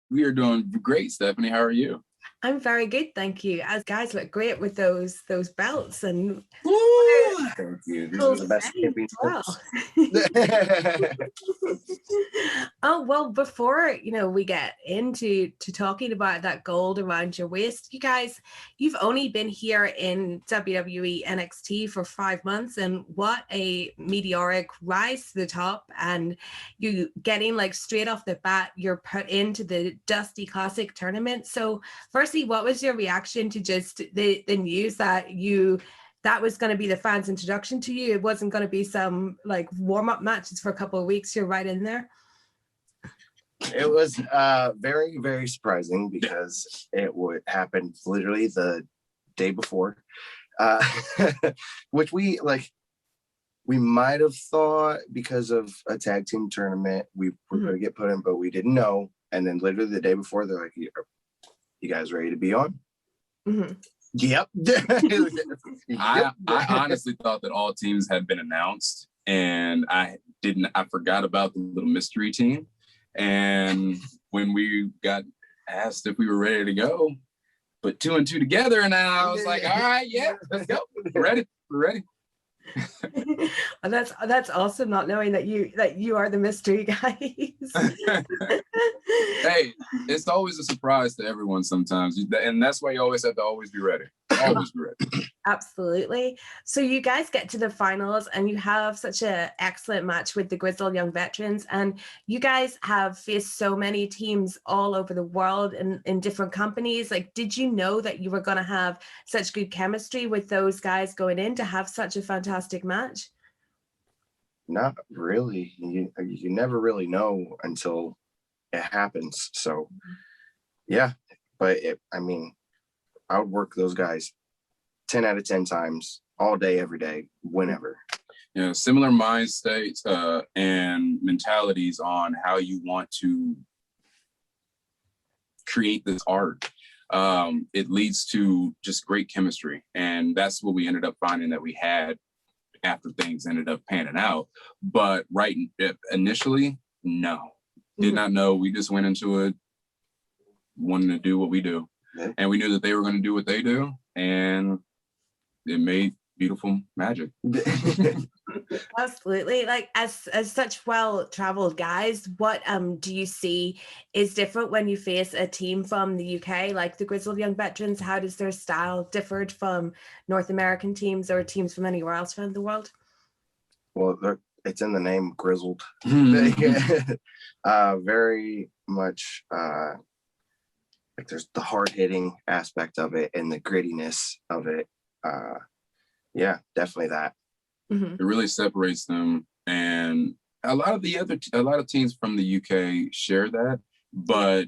We are doing great, Stephanie. How are you? I'm very good, thank you. As guys look great with those belts and Thank you. These cool are the best as well. championships. Oh well, before we get into talking about that gold around your waist, you guys, you've only been here in WWE NXT for 5 months, and what a meteoric rise to the top! And you getting like straight off the bat, you're put into the Dusty Classic tournament. So, firstly, what was your reaction to just the news that was going to be the fans' introduction to you? It wasn't going to be some like warm-up matches for a couple of weeks. You're right in there. It was very, very surprising because it would happen literally the day before, which we might have thought because of a tag team tournament we were going to get put in, but we didn't know. And then literally the day before, they're like, "You guys ready to be on?" Mm-hmm. Yep. I honestly thought that all teams had been announced, and I forgot about the little mystery team. And when we got asked if we were ready to go, put 2 and 2 together, and I was like, all right, yeah, let's go. We're ready. And that's awesome, not knowing that you are the mystery guys. Hey, it's always a surprise to everyone sometimes, and that's why you always have to always be ready. Always be ready. Absolutely. So you guys get to the finals and you have such an excellent match with the Grizzled Young Veterans, and you guys have faced so many teams all over the world in different companies. Like, did you know that you were going to have such good chemistry with those guys going in to have such a fantastic match? Not really. You never really know until it happens. So yeah, but I would work those guys 10 out of 10 times all day, every day, whenever. Yeah, similar mind states and mentalities on how you want to create this art. It leads to just great chemistry. And that's what we ended up finding that we had after things ended up panning out. But initially, no. Did not know. We just went into it wanting to do what we do. Yeah. And we knew that they were going to do what they do. And it made beautiful magic. Absolutely. Like as such well-traveled guys, what do you see is different when you face a team from the UK, like the Grizzled Young Veterans? How does their style differ from North American teams or teams from anywhere else around the world? Well, it's in the name, Grizzled. Very much like there's the hard-hitting aspect of it and the grittiness of it. Yeah, definitely that. Mm-hmm. It really separates them, and a lot of teams from the UK share that, but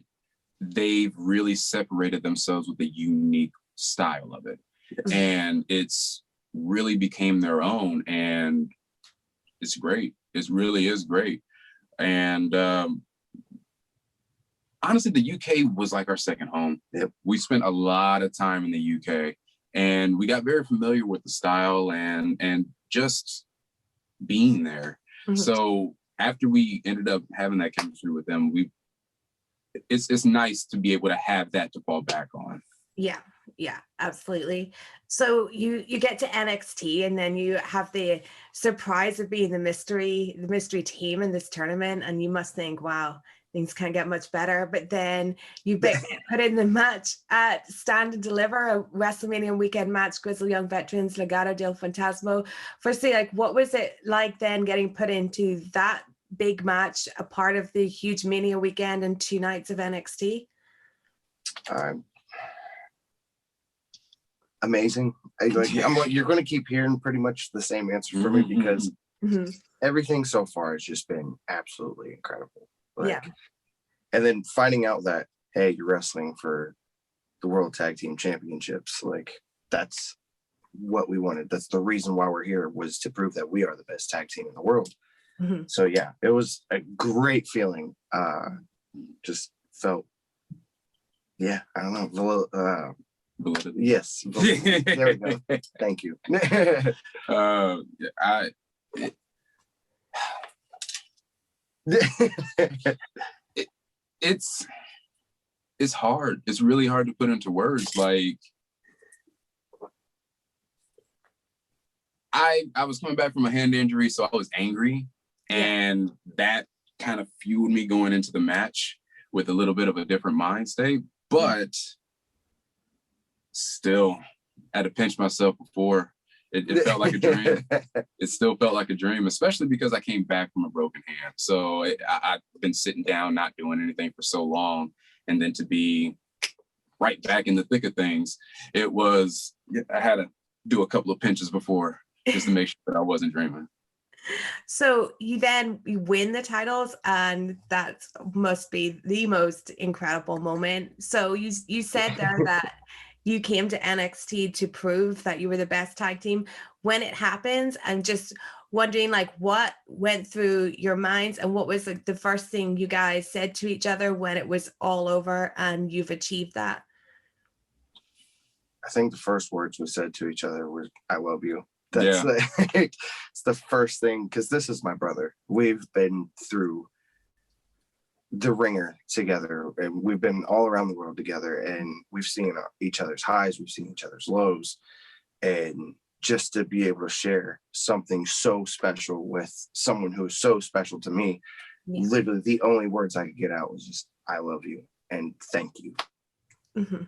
they've really separated themselves with a unique style of it. Yes. And it's really became their own, and it's great. It really is great. And honestly, the UK was like our second home. Yep. We spent a lot of time in the UK, and we got very familiar with the style and just being there. Mm-hmm. So after we ended up having that chemistry with them, it's nice to be able to have that to fall back on. Yeah, absolutely. So you get to NXT, and then you have the surprise of being the mystery team in this tournament, and you must think, wow, things can't get much better. But then you get put in the match at Stand and Deliver, a WrestleMania weekend match, Grizzled Young Veterans, Legado del Fantasma. Firstly, like, what was it like then getting put into that big match, a part of the huge Mania weekend and 2 nights of NXT? Amazing. You're going to keep hearing pretty much the same answer from me because everything so far has just been absolutely incredible. And then finding out that, hey, you're wrestling for the World Tag Team Championships, like, that's what we wanted. That's the reason why we're here, was to prove that we are the best tag team in the world. Mm-hmm. So yeah, it was a great feeling. Just felt, I don't know, yes. There we go. Thank you. It's it's hard. It's really hard to put into words. Like, I was coming back from a hand injury, so I was angry, and that kind of fueled me going into the match with a little bit of a different mind state. But still, I had to pinch myself before. It felt like a dream. It still felt like a dream, especially because I came back from a broken hand. So I've been sitting down, not doing anything for so long, and then to be right back in the thick of things, I had to do a couple of pinches before, just to make sure that I wasn't dreaming. So you win the titles, and that must be the most incredible moment. So you said there that you came to NXT to prove that you were the best tag team. When it happens, I'm just wondering, like, what went through your minds, and what was like the first thing you guys said to each other when it was all over and you've achieved that? I think the first words we said to each other were, "I love you." That's it's the first thing, because this is my brother. We've been through the ringer together, and we've been all around the world together, and we've seen each other's highs, we've seen each other's lows, and just to be able to share something so special with someone who is so special to me, literally the only words I could get out was just, "I love you and thank you." Mm-hmm.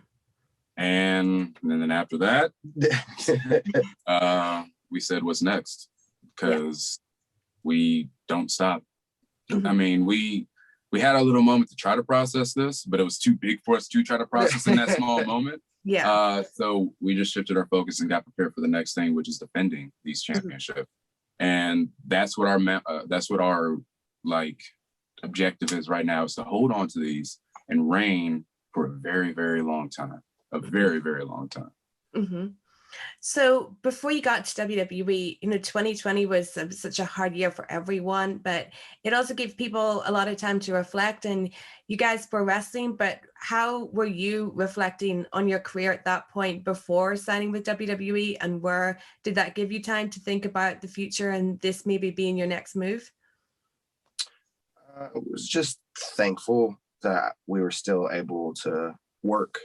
And then after that, we said, "What's next?" Because we don't stop. Mm-hmm. I mean, we had our little moment to try to process this, but it was too big for us to try to process in that small moment. So we just shifted our focus and got prepared for the next thing, which is defending these championships. Mm-hmm. And that's what our like objective is right now, is to hold on to these and reign for a very, very long time. A very, very long time. Mm-hmm. So before you got to WWE, 2020 was such a hard year for everyone, but it also gave people a lot of time to reflect. And you guys were wrestling, but how were you reflecting on your career at that point before signing with WWE? And where did that give you time to think about the future and this maybe being your next move? I was just thankful that we were still able to work,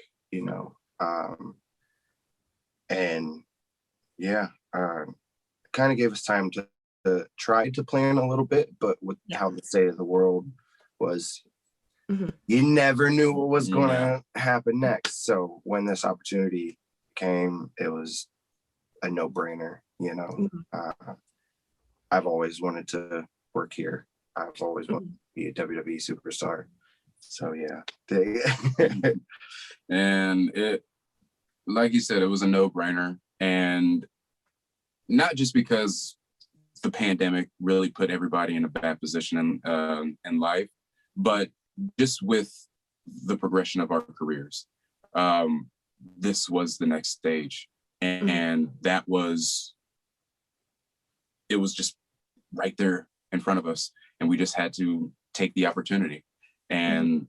and kind of gave us time to try to plan a little bit, but with how the state of the world was, you never knew what was going to happen next. So when this opportunity came, it was a no-brainer. I've always wanted to work here. I've always wanted to be a WWE superstar. So and it, like you said, it was a no-brainer, and not just because the pandemic really put everybody in a bad position in life, but just with the progression of our careers. This was the next stage, and it was just right there in front of us, and we just had to take the opportunity. And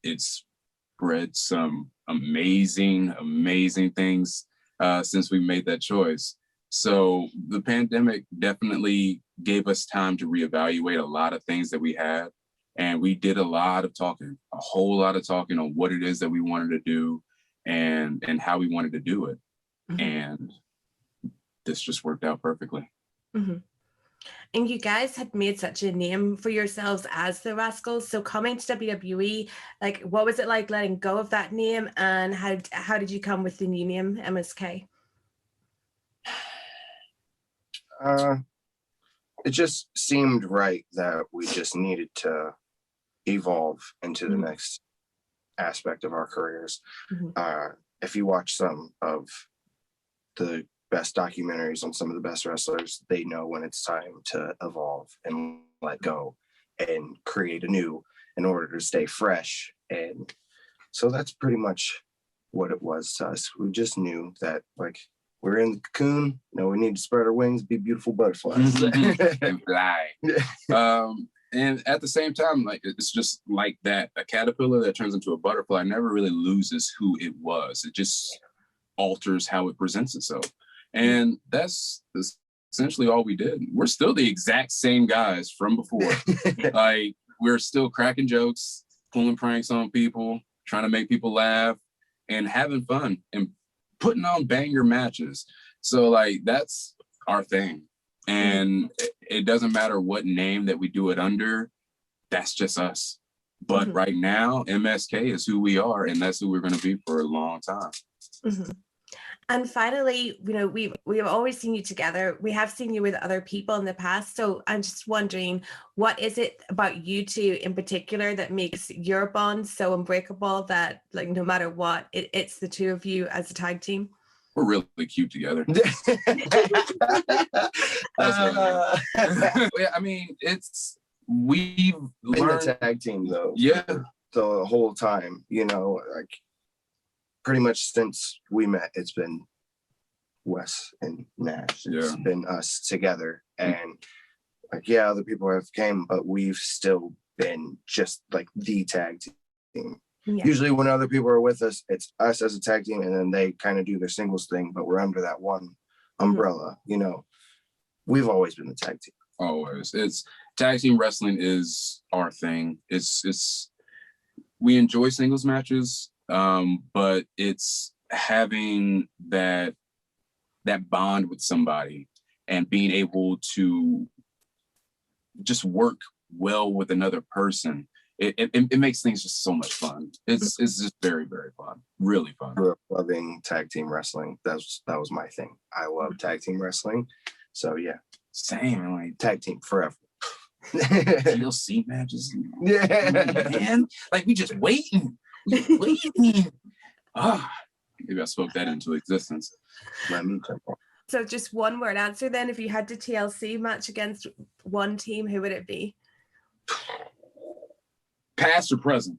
it's bred some amazing things since we made that choice. So the pandemic definitely gave us time to reevaluate a lot of things that we had. And we did a lot of talking, a whole lot of talking on what it is that we wanted to do and how we wanted to do it. And this just worked out perfectly. And you guys had made such a name for yourselves as the Rascalz. So coming to WWE, like, what was it like letting go of that name, and how did you come with the new name, MSK? It just seemed right that we just needed to evolve into the next aspect of our careers. If you watch some of the best documentaries on some of the best wrestlers, they know when it's time to evolve and let go and create anew in order to stay fresh. And so that's pretty much what it was to us. We just knew that, like, we're in the cocoon, we need to spread our wings, be beautiful butterflies. And fly. And at the same time, like, it's just like that, a caterpillar that turns into a butterfly never really loses who it was. It just alters how it presents itself. And that's essentially all we did. We're still the exact same guys from before. Like, we're still cracking jokes, pulling pranks on people. trying to make people laugh and having fun and putting on banger matches. So like, that's our thing. And it doesn't matter what name that we do it under, that's just us. But right now, MSK is who we are, and that's who we're going to be for a long time. And finally, you know, we've always seen you together. We have seen you with other people in the past. So I'm just wondering, what is it about you two in particular that makes your bond so unbreakable that, like, no matter what, it's the two of you as a tag team? We're really cute together. I mean, we've learned been a tag team though. Yeah. The whole time, you know, like pretty much since we met, it's been Wes and Nash. It's been us together. And like, yeah, other people have came, but we've still been just like the tag team. Yeah. Usually when other people are with us, it's us as a tag team, and then they kind of do their singles thing, but we're under that one umbrella. You know, we've always been the tag team. Always. It's tag team wrestling is our thing. It's we enjoy singles matches, but it's having that bond with somebody and being able to just work well with another person. It makes things just so much fun. It's just very, very fun. Really fun. Grew up loving tag team wrestling. That was my thing. I love tag team wrestling. So yeah. Same. Like tag team forever. TLC matches. Yeah. Man. Like we just waiting. Maybe I spoke that into existence. Let me jump on. So just one word answer then. If you had to TLC match against one team, who would it be? Past or present?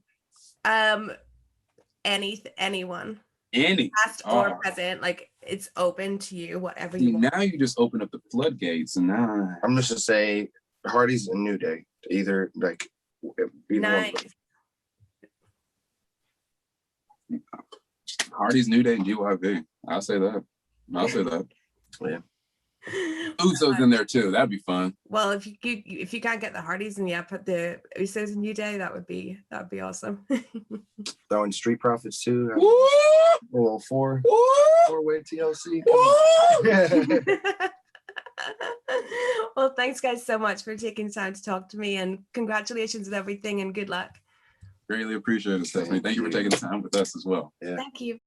Anyone. Any. Past or present. Like, it's open to you, whatever you want. Now you just open up the floodgates, and now I'm just gonna say Hardy's and New Day. Either nice. Hardy's, New Day, and GYV. I'll say that. Yeah. Usos in there too. That'd be fun. Well, if you can't get the Hardys and put the Usos in New Day, that would be awesome. Throwing Street Profits too. A little four-way TLC. Well, thanks guys so much for taking time to talk to me, and congratulations with everything and good luck. Greatly appreciate it, Stephanie. Thank you for taking the time with us as well. Yeah. Thank you.